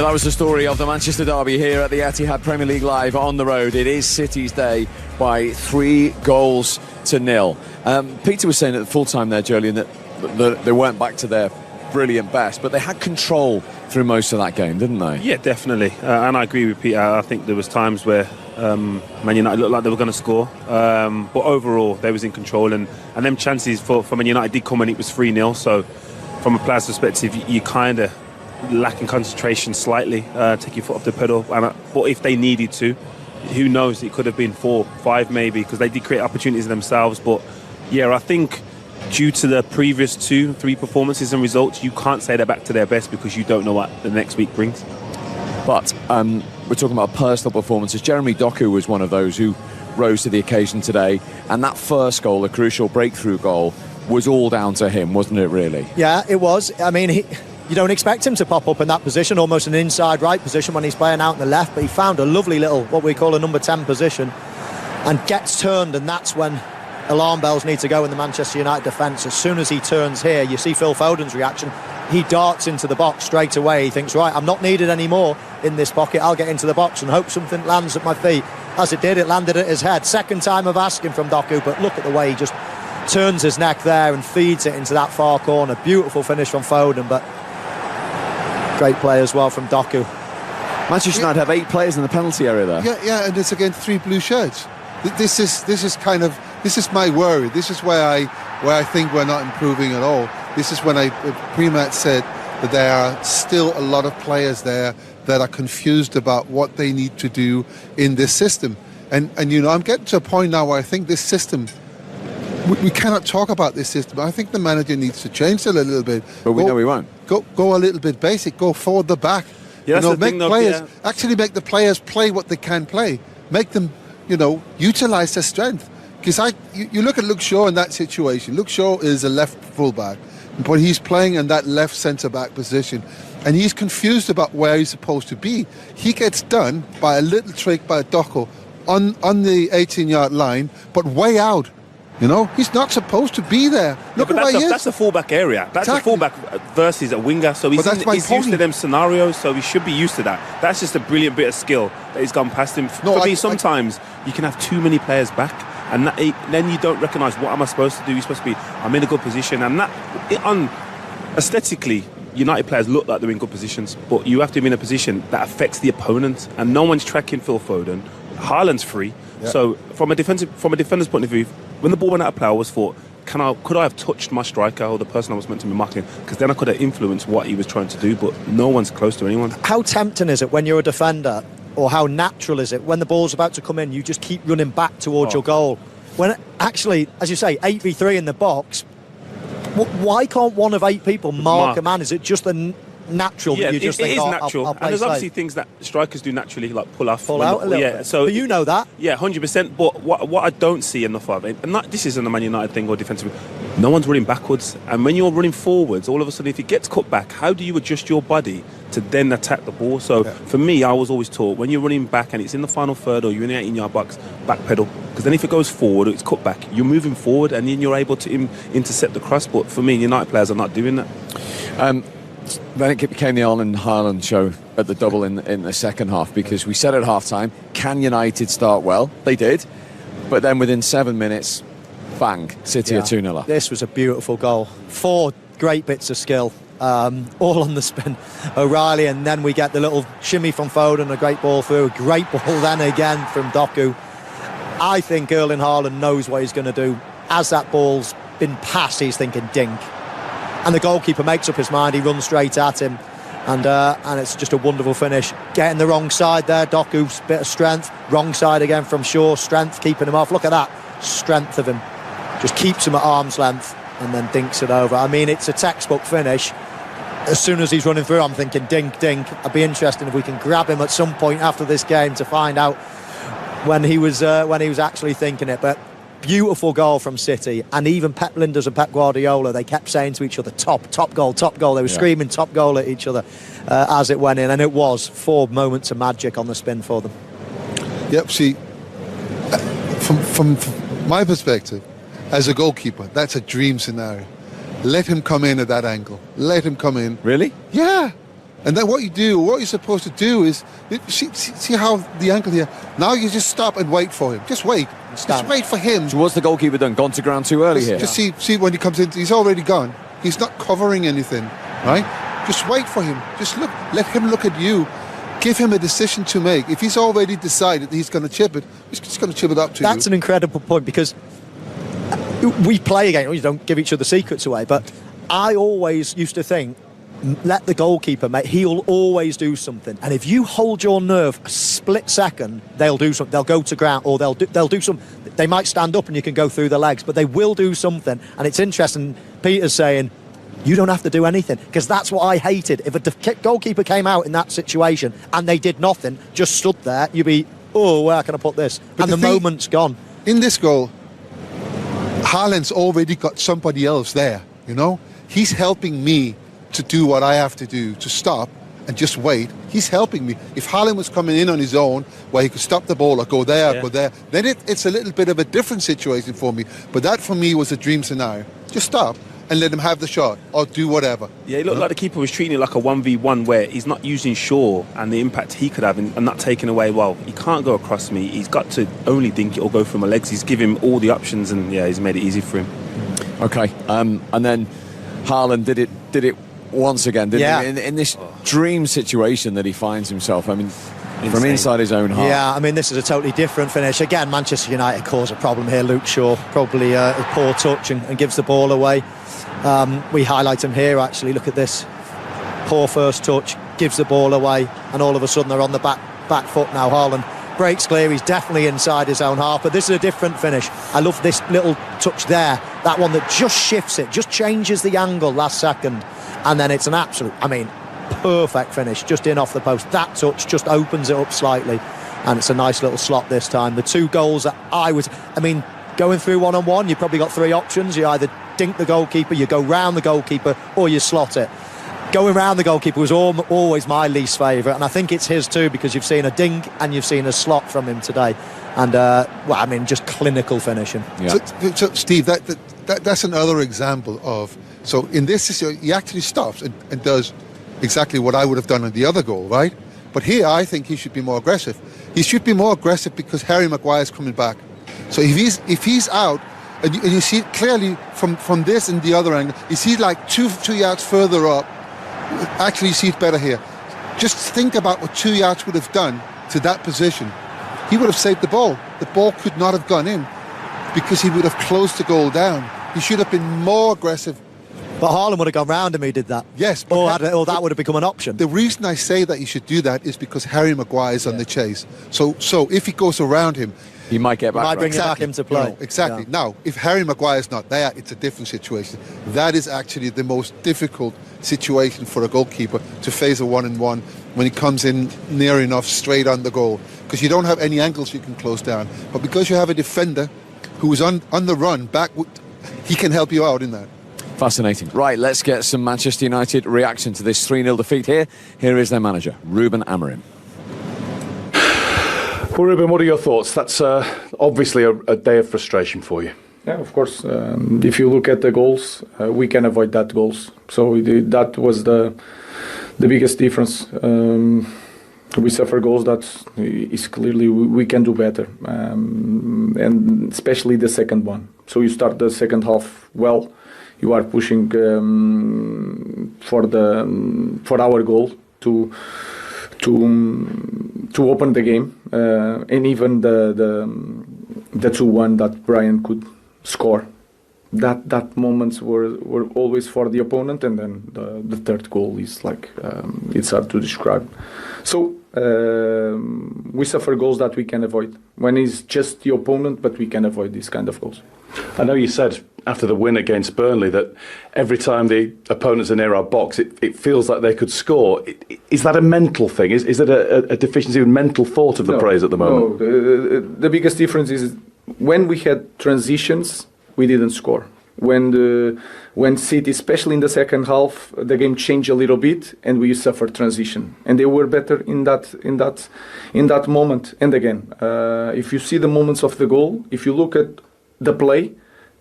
that was the story of the Manchester derby here at the Etihad Premier League Live on the road. It is City's day by 3-0. Peter was saying at the full time there, Jolien, that they weren't back to their brilliant best, but they had control through most of that game, didn't they? Yeah, definitely. And I agree with Peter. I think there was times where Man United looked like they were going to score, but overall they was in control, and them chances for Man United did come when it was 3-0. So from a player's perspective, you kind of lacking concentration slightly, take your foot off the pedal. But if they needed to, who knows, it could have been 4-5 maybe, because they did create opportunities themselves. But yeah, I think due to the previous 2-3 performances and results, you can't say they're back to their best because you don't know what the next week brings. But we're talking about personal performances. Jeremy Doku was one of those who rose to the occasion today, and that first goal, the crucial breakthrough goal, was all down to him, wasn't it, really? Yeah, it was. I mean, you don't expect him to pop up in that position, almost an inside right position when he's playing out in the left, but he found a lovely little, what we call a number 10 position, and gets turned, and that's when alarm bells need to go in the Manchester United defence. As soon as he turns here, you see Phil Foden's reaction. He darts into the box straight away. He thinks, right, I'm not needed anymore in this pocket. I'll get into the box and hope something lands at my feet. As it did, it landed at his head. Second time of asking from Doku, but look at the way he just turns his neck there and feeds it into that far corner. Beautiful finish from Foden, but great play as well from Doku. Manchester United have 8 players in the penalty area there. Yeah, and it's against 3 blue shirts. This is my worry. This is where I think we're not improving at all. This is when pre-match said that there are still a lot of players there that are confused about what they need to do in this system. And you know, I'm getting to a point now where I think this system, we cannot talk about this system. I think the manager needs to change it a little bit. But we know we won't. Go a little bit basic. Go forward the back. Yeah, that's the thing, Actually make the players play what they can play. Make them, utilise their strength. Because you look at Luke Shaw in that situation. Luke Shaw is a left fullback, but he's playing in that left centre-back position, and he's confused about where he's supposed to be. He gets done by a little trick by Doku on the 18-yard line, but way out. He's not supposed to be there. Look at where he is. That's a fullback area. That's exactly. A fullback versus a winger. So he's used to them scenarios, so he should be used to that. That's just a brilliant bit of skill that he's gone past him. Sometimes you can have too many players back, and then you don't recognise what am I supposed to do. You're supposed to be, I'm in a good position. And aesthetically, United players look like they're in good positions, but you have to be in a position that affects the opponent, and no one's tracking Phil Foden. Haaland's free. Yeah. So from a defender's point of view, when the ball went out of play, I always thought, could I have touched my striker or the person I was meant to be marking? Because then I could have influenced what he was trying to do, but no one's close to anyone. How tempting is it when you're a defender, or how natural is it when the ball's about to come in, you just keep running back towards your goal? When actually, as you say, 8v3 in the box, why can't one of 8 people mark a man? Is it just natural that you just think, it is natural. I'll and there's obviously things that strikers do naturally, like pull out a little bit. So but you know that. Yeah, 100%. But what I don't see enough of, and this isn't a Man United thing or defensive, no one's running backwards. And when you're running forwards, all of a sudden, if it gets cut back, how do you adjust your body to then attack the ball? So for me, I was always taught, when you're running back and it's in the final third or you're in the 18-yard box, back pedal. Because then if it goes forward or it's cut back, you're moving forward and then you're able to intercept the cross. But for me, United players are not doing that. Then it became the Erling Haaland show at the double in the second half, because we said at half-time, can United start well? They did. But then within 7 minutes, bang, City are 2-0 up. This was a beautiful goal. 4 great bits of skill, all on the spin. O'Reilly, and then we get the little shimmy from Foden, a great ball through, a great ball then again from Doku. I think Erling Haaland knows what he's going to do. As that ball's been passed, he's thinking dink. And the goalkeeper makes up his mind. He runs straight at him, and it's just a wonderful finish. Getting the wrong side there, Doku's bit of strength. Wrong side again from Shaw, strength keeping him off. Look at that strength of him. Just keeps him at arm's length and then dinks it over. I mean, it's a textbook finish. As soon as he's running through, I'm thinking dink, dink. I'd be interested if we can grab him at some point after this game to find out when he was actually thinking it. But beautiful goal from City, and even Pep Lijnders and Pep Guardiola, they kept saying to each other, top goal. They were screaming top goal at each other as it went in, and it was 4 moments of magic on the spin for them. Yep, see, from my perspective, as a goalkeeper, that's a dream scenario. Let him come in at that angle. Let him come in. Really? Yeah. And then what you're supposed to do is, see how the angle here, now you just stop and wait for him. Just wait. Just wait for him. So what's the goalkeeper done? Gone to ground too early here? Just see when he comes in, he's already gone. He's not covering anything, right? Just wait for him. Just look. Let him look at you. Give him a decision to make. If he's already decided he's going to chip it, he's just going to chip it up to you. That's an incredible point, because we play again. You don't give each other secrets away, but I always used to think, let the goalkeeper, mate, he'll always do something. And if you hold your nerve a split second, they'll do something. They'll go to ground, or they'll do something. They might stand up and you can go through the legs, but they will do something. And it's interesting, Peter's saying, you don't have to do anything, because that's what I hated. If a goalkeeper came out in that situation and they did nothing, just stood there, you'd be, oh, where can I put this? But and the moment's gone. In this goal, Haaland's already got somebody else there, you know? He's helping me to do what I have to do, to stop and just wait. He's helping me. If Haaland was coming in on his own, where he could stop the ball or go there, go there, then it's a little bit of a different situation for me. But that, for me, was a dream scenario. Just stop and let him have the shot or do whatever. Yeah, it looked like the keeper was treating it like a 1v1, where he's not using Shaw and the impact he could have and not taking away, well, he can't go across me. He's got to only dink it or go for my legs. He's given him all the options, and yeah, he's made it easy for him. Okay, and then Haaland did it once again, didn't he? In this dream situation that he finds himself. I mean, from inside his own half. Yeah, I mean, this is a totally different finish. Again, Manchester United cause a problem here. Luke Shaw, probably a poor touch and gives the ball away. We highlight him here, actually. Look at this. Poor first touch, gives the ball away, and all of a sudden they're on the back foot now. Haaland breaks clear. He's definitely inside his own half, but this is a different finish. I love this little touch there. That one that just shifts it, just changes the angle last second. And then it's an absolute, perfect finish, just in off the post. That touch just opens it up slightly, and it's a nice little slot this time. The two goals that going through one-on-one, you've probably got three options. You either dink the goalkeeper, you go round the goalkeeper, or you slot it. Going round the goalkeeper was always my least favourite, and I think it's his too, because you've seen a dink and you've seen a slot from him today. And, just clinical finishing. Yeah. So Steve, that's another example of... So in this situation, he actually stops and does exactly what I would have done on the other goal, right? But here, I think he should be more aggressive. He should be more aggressive because Harry Maguire is coming back. So if he's out, and you see it clearly from this and the other angle, you see like two yards further up. Actually, you see it better here. Just think about what 2 yards would have done to that position. He would have saved the ball. The ball could not have gone in because he would have closed the goal down. He should have been more aggressive. But Haaland would have gone round him, he did that. Yes. Or that would have become an option. The reason I say that he should do that is because Harry Maguire is on the chase. So if he goes around him... He might get back. Might bring him back into play. No, exactly. Yeah. Now, if Harry Maguire is not there, it's a different situation. That is actually the most difficult situation for a goalkeeper, to face a one-on-one when he comes in near enough straight on the goal. Because you don't have any angles you can close down. But because you have a defender who is on the run, he can help you out in that. Fascinating. Right, let's get some Manchester United reaction to this 3-0 defeat here. Here is their manager, Ruben Amorim. Well, Ruben, what are your thoughts? That's obviously a day of frustration for you. Yeah, of course. If you look at the goals, we can avoid that goals. So that was the biggest difference. We suffer goals that is clearly we can do better, and especially the second one. So you start the second half well. You are pushing for our goal to open the game, and even the 2-1 that Brian could score. That moments were always for the opponent, and then the third goal is like it's hard to describe. So we suffer goals that we can avoid when it's just the opponent, but we can avoid these kind of goals. I know you said after the win against Burnley that every time the opponents are near our box, it feels like they could score. Is that a mental thing? Is it a deficiency in mental thought of the praise at the moment? No, the biggest difference is when we had transitions, we didn't score. When City, especially in the second half, the game changed a little bit and we suffered transition, and they were better in that moment. And again, if you see the moments of the goal, if you look at the play,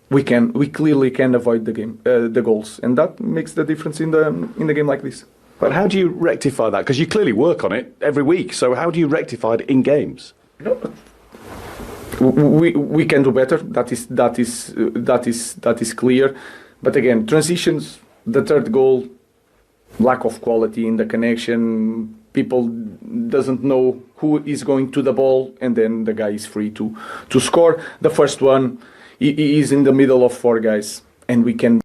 we clearly can avoid the goals, and that makes the difference in the game like this. But how do you rectify that? Because you clearly work on it every week. So how do you rectify it in games? We can do better. That is clear. But again, transitions, the third goal, lack of quality in the connection. People doesn't know who is going to the ball, and then the guy is free to score. The first one, he is in the middle of four guys, and we can.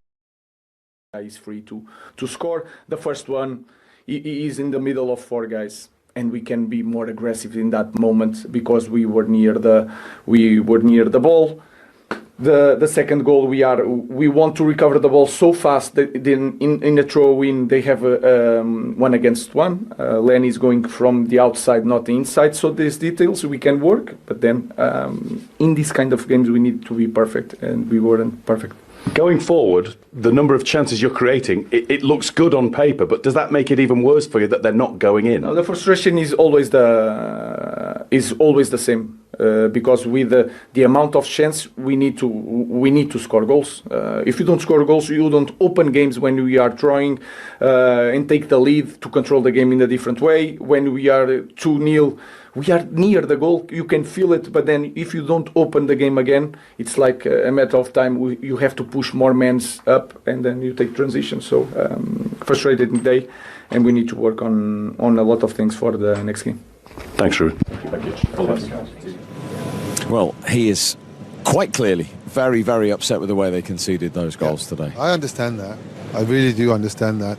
Guy is free to score. The first one, he is in the middle of four guys, and we can be more aggressive in that moment because we were near the ball. The second goal, we want to recover the ball so fast that in the throw-in they have a 1-against-1. Lenny is going from the outside, not the inside. So these details we can work, but then in these kind of games we need to be perfect, and we weren't perfect. Going forward, the number of chances you're creating, it looks good on paper, but does that make it even worse for you that they're not going in? No, the frustration is always the same because with the amount of chance we need to score goals. If you don't score goals, you don't open games when we are trying and take the lead to control the game in a different way. When we are 2-0. We are near the goal, you can feel it, but then if you don't open the game again, it's like a matter of time. You have to push more men up, and then you take transition. So frustrating day, and we need to work on a lot of things for the next game. Thanks, Ruud. Well, he is quite clearly very, very upset with the way they conceded those goals today. I understand that. I really do understand that.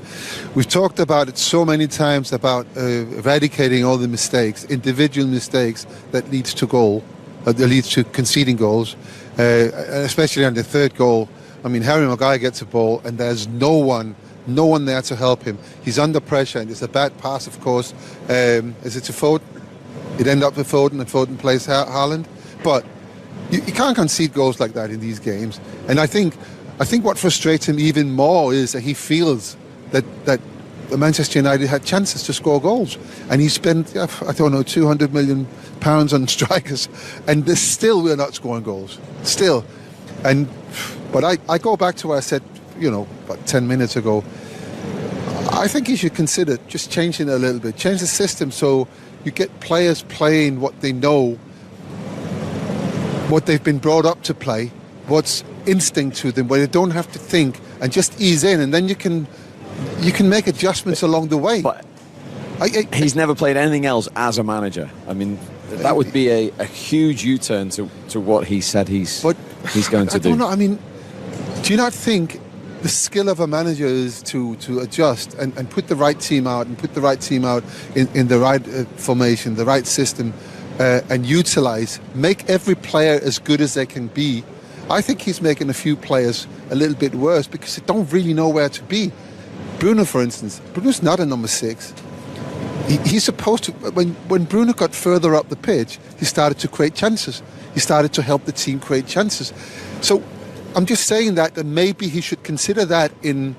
We've talked about it so many times about eradicating all the mistakes, individual mistakes that leads to goal, that leads to conceding goals, especially on the third goal. I mean, Harry Maguire gets a ball and there's no one there to help him. He's under pressure and it's a bad pass, of course. Is it to Foden? It ended up with Foden and Foden plays Haaland. But you can't concede goals like that in these games. And I think what frustrates him even more is that he feels that Manchester United had chances to score goals, and he spent I don't know £200 million on strikers, and we're not scoring goals still. But I go back to what I said, about 10 minutes ago. I think you should consider just changing it a little bit, change the system so you get players playing what they know, what they've been brought up to play, what's instinct to them, where they don't have to think and just ease in, and then you can make adjustments along the way. But he's never played anything else as a manager. I mean, that would be a huge U-turn to what he said he's going to do. I don't know. I mean, do you not think the skill of a manager is to adjust and put the right team out in the right formation, the right system, and make every player as good as they can be? I think he's making a few players a little bit worse because they don't really know where to be. Bruno, for instance, Bruno's not a number 6. He's supposed to. When Bruno got further up the pitch, he started to create chances. He started to help the team create chances. So I'm just saying that maybe he should consider that in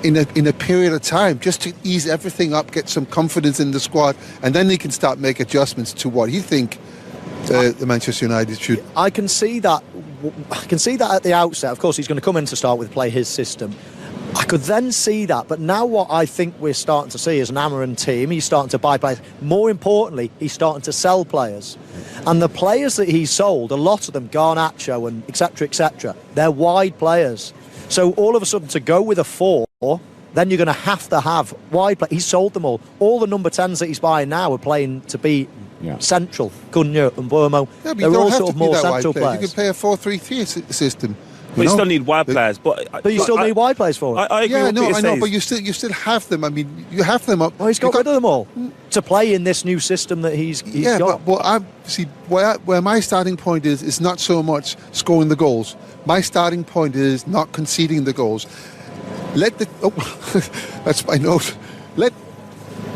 a period of time, just to ease everything up, get some confidence in the squad, and then he can start make adjustments to what he think the Manchester United should. I can see that at the outset. Of course, he's going to come in to start with, play his system. I could then see that, but now what I think we're starting to see is an Amarin team. He's starting to buy players. More importantly, he's starting to sell players. And the players that he's sold, a lot of them, Garnacho and etc., they're wide players. So all of a sudden, to go with a 4, then you're going to have wide players. He's sold them all. All the number 10s that he's buying now are playing to be central. Cunha and Buemo. Yeah, but they're all sort of more central players. You can play a 4-3-3 system. But you still need wide players. But you still need wide players for it. I agree with Peter I know, says. but you still have them. I mean, you have them up. Well, he's got rid of them all to play in this new system that he's got. But I see where my starting point is not so much scoring the goals. My starting point is not conceding the goals. That's my note.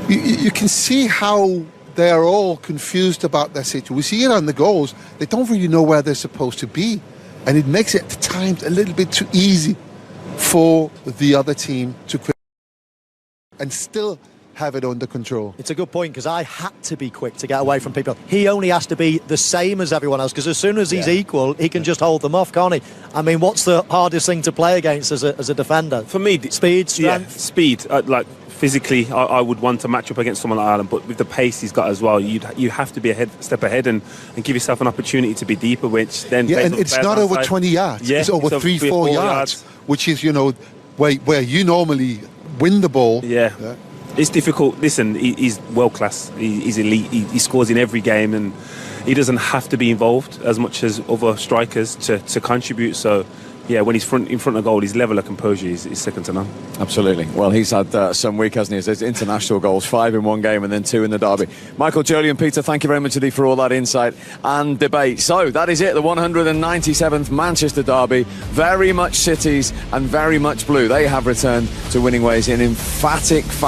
You can see how they are all confused about their situation. We see it on the goals. They don't really know where they're supposed to be. And it makes it at times a little bit too easy for the other team to create and still have it under control. It's a good point, because I had to be quick to get away from people. He only has to be the same as everyone else, because as soon as he's equal, he can just hold them off, can't he? I mean, what's the hardest thing to play against as a defender? For me, speed, strength? Yeah, speed. Like physically, I would want to match up against someone like Ireland, but with the pace he's got as well, you have to be a step ahead and give yourself an opportunity to be deeper, which then... Yeah, and it's not over 20 yards. Yeah, it's over 3-4 yards, which is, where you normally win the ball. Yeah. It's difficult. Listen, he's world class. He's elite. He scores in every game, and he doesn't have to be involved as much as other strikers to contribute. So, yeah, when he's in front of goal, his level of composure is second to none. Absolutely. Well, he's had some week, hasn't he? There's international goals, 5 in one game and then 2 in the derby. Michael, Julian, Peter, thank you very much indeed for all that insight and debate. So that is it, the 197th Manchester derby. Very much Cities and very much Blue. They have returned to winning ways in emphatic fashion.